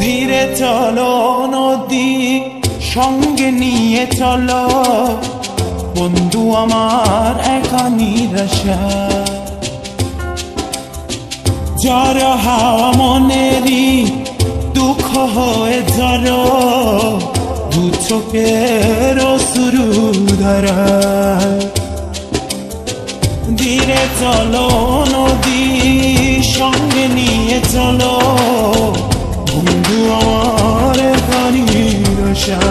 ধীরে চলো নদী সঙ্গে নিয়ে চলো বন্ধু আমার একা নিরাশা ঝড় হাওয়া মনেরই দুঃখ হয়ে ঝড় দু চোখের অশ্রু ধারা ধীরে চলো নদী সঙ্গে নিয়ে চলো বন্ধু আমার একা নিরাশা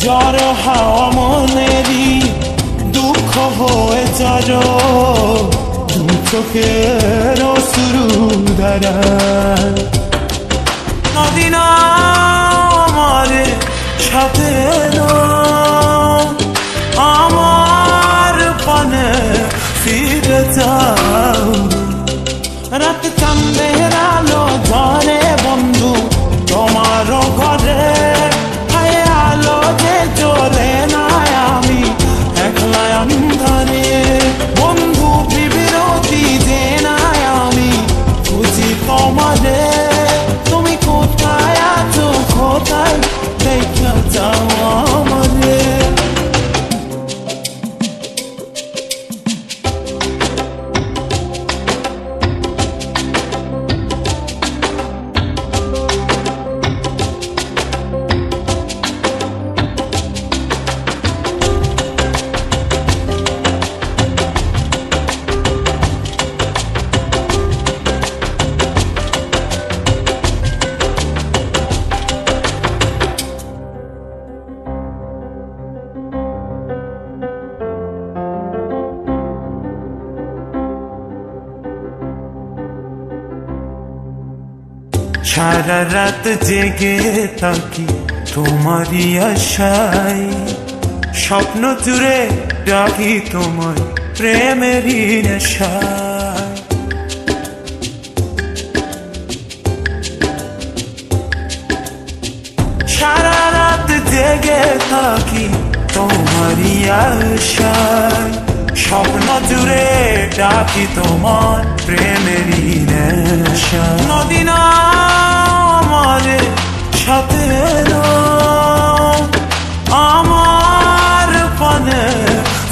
ঝড় হাওয়া মনেরই দুঃখ হয়ে ঝড় দু চোখের অশ্রু ধারা নদী না আমার সাথে আমার পানে ফিরে যাও রাত চাঁদের আলো ঝরে বন্ধু তোমার ঘরে হায় আলো যে জ্বলে না আমি একলা অন্ধকারে বন্ধু বিরতি যে না আমি খুঁজি তোমারে তুমি কোথায় আছো কোথায় দেখা যাও আমারে সারা রাত জেগে থাকি তোমারই আশায় স্বপ্ন জুড়ে রাখি তোমার প্রেমেরই নেশায় সারা রাত জেগে থাকি তোমারই আশায় স্বপ্ন জুড়ে ডাকি তোমার প্রেমেরই নেশা নদী না আমার সাথে আমার পানে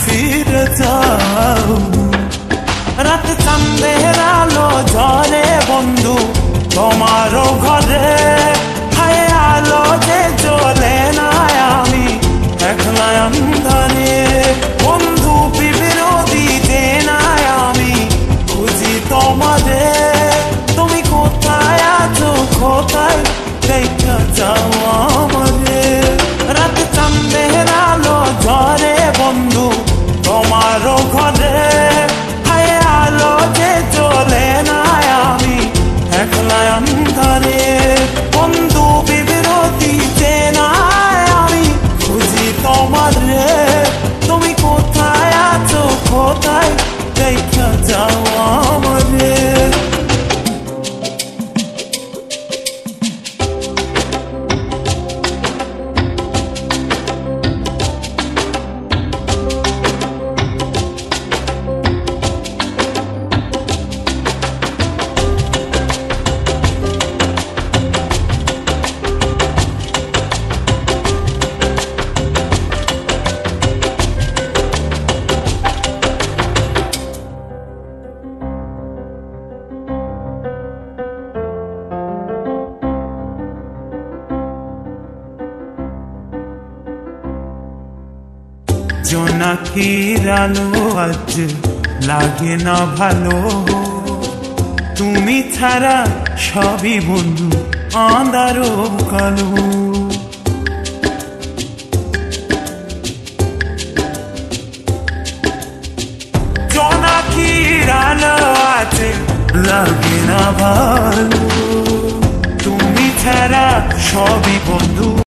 ফিরে যাও রাত চাঁদের আলো ঝরে বন্ধু তোমার ঘরে হায় আলো যে জ্বলে না আমি একলা অন্ধকারে বন্ধু বিরতি যে না আমি খুঁজি তোমারে তুমি কোথায় আছো কোথায় দেখা যাও আমারে রাত চাঁদের আলো ঝরে বন্ধু তোমার ঘরে হায় আলো যে জ্বলে না আমি একলা অন্ধকারে বন্ধু বিরতি যে না আমি খুঁজি তোমারে তুমি কোথায় আছো কোথায় দেখা যাও আমারে জোনাকির আলো আজ লাগে না ভালো তুমি ছাড়া সবই বন্ধু আঁধারো কালো জোনাকির আলো আজ লাগে না ভালো তুমি ছাড়া সবই বন্ধু